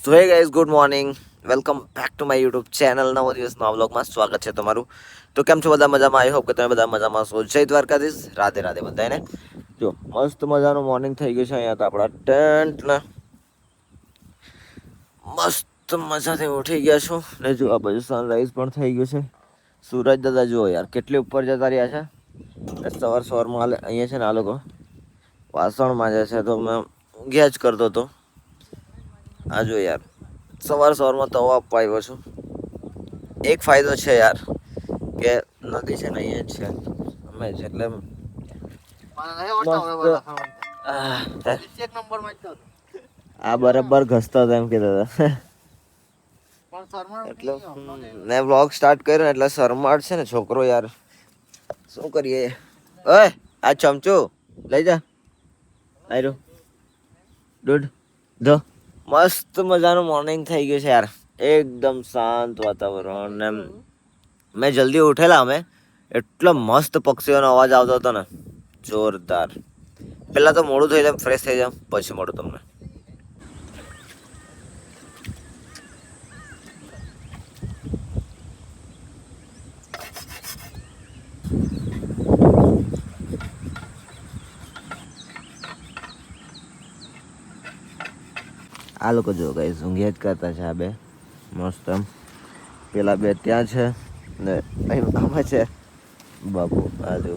So hey guys, good morning. Welcome back to my YouTube channel. નવો દિવસ નવા વ્લોગમાં સ્વાગત છે તમારું. તો કેમ છો બધા? મજામાં? આઈ હોપ કે તમે બધા મજામાં છો. જય દ્વારકાધીશ. રાધે રાધે બધાને. જો મસ્ત મજાનું મોર્નિંગ થઈ ગયું છે અહીંયા તો આપણા ટેન્ટના. મસ્ત મજાથી ઉઠી ગયા છું ને જો આ બાજુ સનરાઈઝ પણ થઈ ગયું છે. સૂરજ દાદા જુઓ યાર કેટલી ઉપર જતા રહ્યા છે. સવારમાં અહીંયા છે ને આ લોકો વાસણ માંજે છે તો મેં ઊંઘ્યા જ કરતો હતો. આ જો યાર સવારમાં તવો આપવા આવ્યો છું. એક ફાયદો છે યાર કે નદી છે ને અહીંયા જ છે અમે જ એટલે આ બરાબર ઘસતા હતા એમ કહેતા હતા. એટલે મેં વ્લોગ સ્ટાર્ટ કર્યો એટલે શરમાળ છે ને છોકરો યાર શું કરીએ. ઓય આ ચમચો લઈ જા. આયરો દૂધ ધ મસ્ત મજાનું મોર્નિંગ થઈ ગયું છે યાર. એકદમ શાંત વાતાવરણ ને મેં જલ્દી ઉઠેલા અમે એટલો મસ્ત પક્ષીઓનો અવાજ આવતો હતો ને જોરદાર. પહેલાં તો મોડું થઈ જાય, ફ્રેશ થઈ જાવ પછી મળું તમને. આ લોકો જો ગાઈસ ઊંઘ્યા જ કરતા છે. આ બે મસ્ત એમ પેલા બે ત્યાં છે ને અહીં આમાં છે બાપુ. આ જો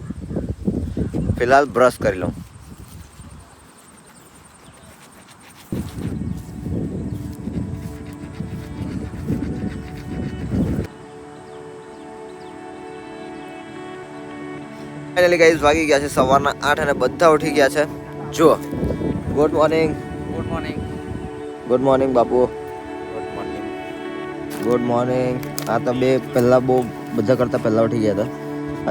ફિલહાલ બ્રશ કરી લઉં. ફાઇનલી ગાઈસ વાગી ગયા છે સવારના 8 અને બધા ઉઠી ગયા છે. જુઓ good morning. Good morning. Good morning બાપુ. Good morning. Good morning. આ તો બે પહેલાં બહુ બધા કરતાં પહેલાં ઉઠી ગયા હતા.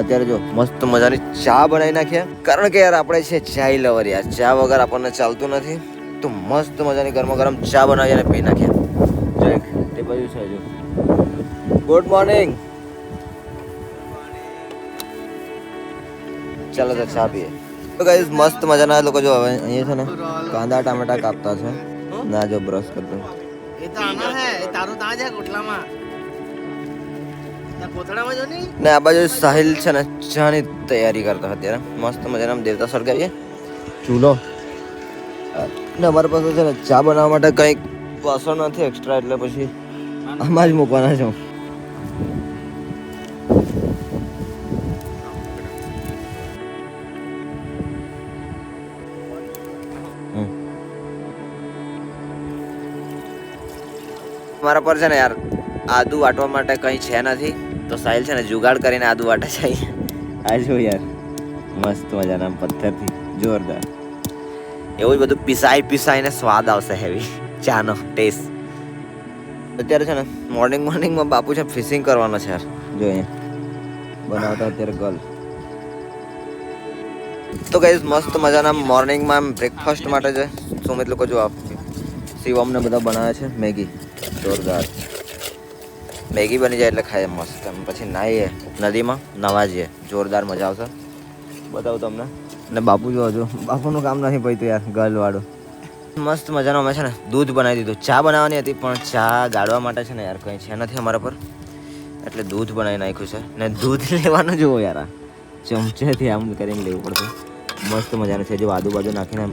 અત્યારે જો મસ્ત મજાની ચા બનાવી નાખ્યા કારણ કે યાર આપણે છે ચાય લવર યાર. ચા વગર આપણને ચાલતું નથી તો મસ્ત મજાની ગરમા ગરમ ચા બનાવી અને પી નાખ્યા. જો તે બાજુ છે જો. Good morning. ચાલો તો ચા પીએ. તો ગાઈસ મસ્ત મજાના લોકો જો હવે અહીંયા છે ને કાંદા ટામેટા કાપતા છે. ના જો બ્રશ કરતો એ તો આના હે એ તારું તા જાય કોટલામાં ના કોથળામાં જો ની ને આ બાજુ સાહિલ છે ને ચાની તૈયારી કરતા અત્યારે. મસ્ત મજાના દેવતા સળગાવીએ ચૂલો ને અમારી પાસે છે ને ચા બનાવવા માટે કંઈક વાસણ નથી એક્સ્ટ્રા એટલે પછી આમાં જ મૂકવાના છે. મારા પર છે ને યાર આદુ વાટવા માટે કંઈ છે નથી તો સાહિલ છે ને જુગાડ કરીને આદુ વાટે છે. આ જો યાર મસ્ત મજાના પથ્થરથી જોરદાર એવું જ બધું પીસાઈને સ્વાદ આવશે હેવી ચાનો ટેસ્ટ. અત્યારે છે ને મોર્નિંગમાં બાપુ છે ફિશિંગ કરવાનો છે યાર. જો અહીંયા બનાવતા અત્યારે ગર્લ. તો ગાઈઝ મસ્ત મજાના મોર્નિંગમાં બ્રેકફાસ્ટ માટે છે સુમિત લોકો જો શિવમને બધા બનાવે છે મેગી. જોરદાર મેગી બની જાય એટલે ખાઈએ મસ્ત. પછી નાહીએ નદીમાં નવા જઈએ જોરદાર મજા આવશે. બતાવું તમને. ને બાપુ જો હજુ બાપુનું કામ નથી પડતું યાર ગર્લવાળું. મસ્ત મજાનો અમે છે ને દૂધ બનાવી દીધું. ચા બનાવવાની હતી પણ ચા ગાળવા માટે છે ને યાર કંઈ છે નથી અમારા પર એટલે દૂધ બનાવી નાખ્યું છે. ને દૂધ લેવાનું જુઓ યાર આ ચમચેથી આમ કરીને લેવું પડશે. મસ્ત મજાનું છે જો આજુબાજુ નાખીને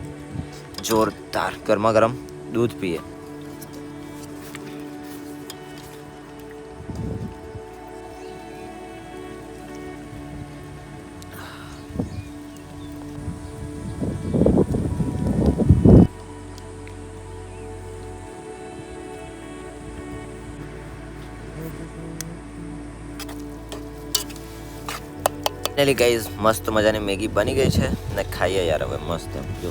જોરદાર ગરમા ગરમ દૂધ પીએ. ફાઇનલી ગાઈઝ મસ્ત મજાની મેગી બની ગઈ છે ને ખાઈએ યાર હવે મસ્ત. જો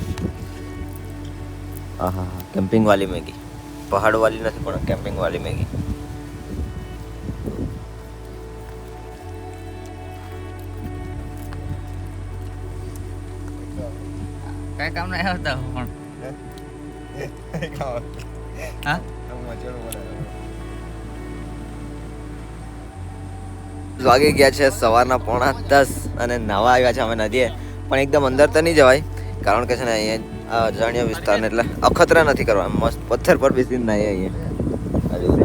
હા હા કેમ્પિંગ વાળી મેગી. પહાડ વાળી નથી પણ કેમ્પિંગ વાળી મેગી. કઈ કામ નહીં આવતા પણ હા વાગી ગયા છે સવારના 9:45 અને નાવા આવ્યા છે અમે નદીએ. પણ એકદમ અંદર તો નહીં જવાય કારણ કે છે ને અહીંયા આ અજાણ્યા વિસ્તારને એટલે અખતરા નથી કરવા, મસ્ત પથ્થર પર બેસીને નાહીએ અહીંયા આ રીતે.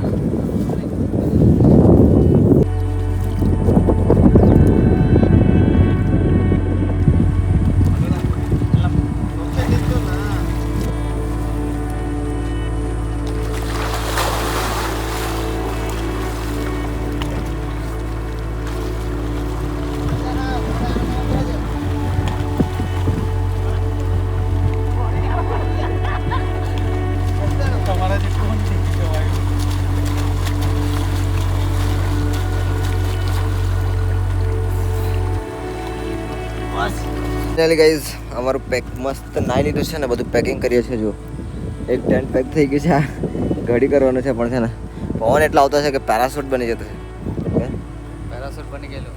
ફાઇનલી ગાઈઝ અમારું પેક મસ્ત નાઈ લીધું છે ને, બધું પેકિંગ કરીએ છીએ. જો એક ટેન્ટ પેક થઈ ગયું છે, આ ઘડી કરવાનું છે, પણ છે ને પવન એટલા આવતો છે કે પેરાશૂટ બની જતો છે. પેરાશૂટ બની ગયેલું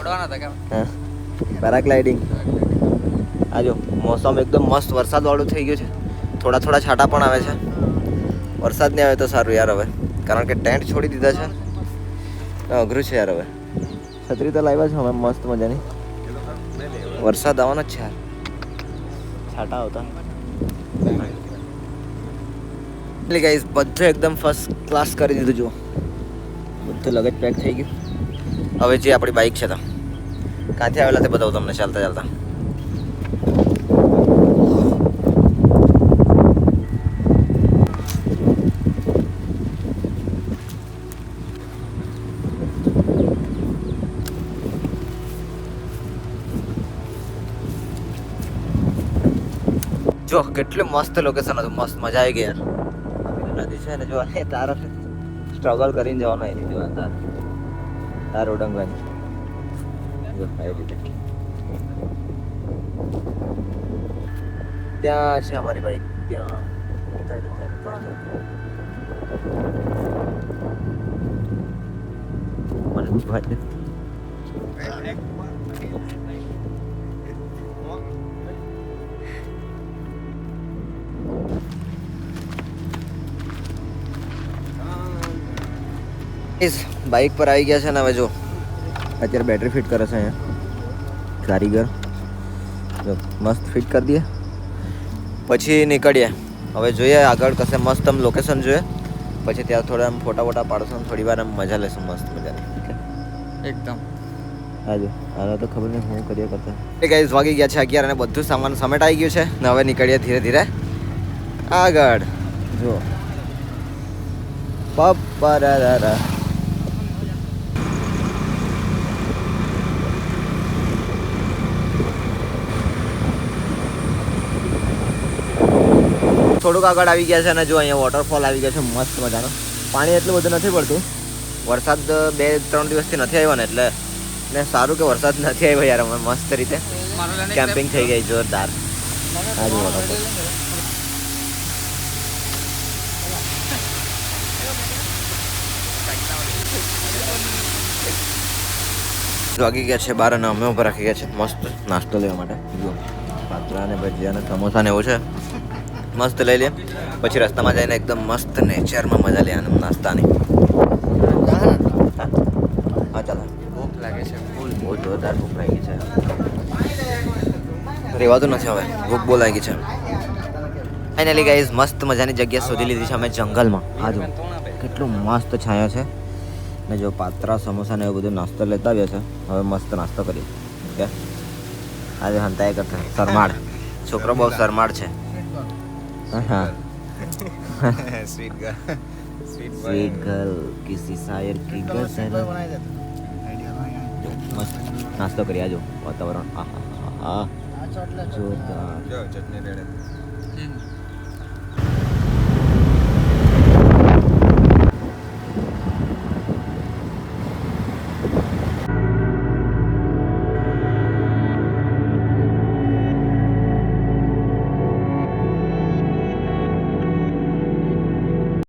ઉડવાના હતા કેમ? હા, પેરાગ્લાઇડિંગ. આ જો મોસમ એકદમ મસ્ત વરસાદવાળું થઈ ગયું છે, થોડા થોડા છાંટા પણ આવે છે. વરસાદ નહીં આવે તો સારું યાર હવે, કારણ કે ટેન્ટ છોડી દીધા છે, અઘરું છે યાર હવે. છત્રી તો લાવ્યા છે અમે મસ્ત મજાની. વરસાદ આવવાનો જ છે યાર, છાંટા આવતા. એટલે ગાઈસ બધું એકદમ ફર્સ્ટ ક્લાસ કરી દીધું. જો બધું લગેજ પેક થઈ ગયું. હવે જે આપણી બાઇક છે તો ક્યાંથી આવેલા તે બતાવું તમને ચાલતા ચાલતા. જો કેટલું મસ્ત લોકેશન હતું, મસ્ત મજા આવી ગઈ યાર. નદી છે ને જો તાર સ્ટ્રગલ કરીને જવાનું એની જો તાર ઉડંગવાની જો આવી રીતે. ત્યાં છે અમારી બાઈક, ત્યાં બાઇક પર આવી ગયા છે ને. હવે જો અત્યારે બેટરી ફિટ કરે છે અહીંયા કારીગર. જો મસ્ત ફિટ કરી દઈએ પછી નીકળીએ. હવે જોઈએ આગળ કશે મસ્ત આમ લોકેશન જોઈએ, પછી ત્યાં થોડા આમ ફોટા વોટા પાડશું, થોડી વાર આમ મજા લેશું મસ્ત મજાની એકદમ. હાજો આને તો ખબર નહીં હું કરીએ કરતા. એ ગાઈસ વાગી ગયા છે 11 અને બધું સામાન સમેટાઈ ગયું છે ને. હવે નીકળીએ ધીરે ધીરે આગળ. જો પપ્પા થોડુંક આગળ આવી ગયા છે અને જો અહીંયા વોટરફોલ આવી ગયા છે મસ્ત મજાનો. પાણી એટલું બધું નથી પડતું, વરસાદ 2-3 દિવસથી નથી આવ્યો ને એટલે ને સારું કે વરસાદ નથી આવ્યો યાર. અમે મસ્ત રીતે કેમ્પિંગ થઈ ગઈ જોરદાર. આ જો વોટરફોલ વાગી ગયા છે 12 અને અમે ઉપર રાખી ગયા છે મસ્ત નાસ્તો લેવા માટે. જો પાત્રા ને ભજીયા ને સમોસા ને એવું છે, મસ્ત લઈ લે. પછી રસ્તામાં જઈને એકદમ મસ્ત નેચરમાં મજા લે આનંદ નાસ્તાની. હા ચાલો, ભૂખ લાગે છે ફૂલ, બહુ જોરદાર ભૂખ લાગી છે, રહેવાતું નથી હવે, ભૂખ બહુ લાગી છે. ફાઇનલી ગાઈઝ મસ્ત મજાની જગ્યા શોધી લીધી છે અમે જંગલમાં. આ જો કેટલું મસ્ત છાયા છે ને. જો પાત્રા સમોસા ને એવું બધું નાસ્તો લેતા આવ્યા છે. હવે મસ્ત નાસ્તો કરીએ. ઓકે આજે હંતાય કરતા શરમાડ છોકરો બહુ શરમાડ છે. हाँ स्वीट गर्ल किसी शायर की गजल. मस्त नाश्तो કરી આજો. વાતાવરણ જોરદાર.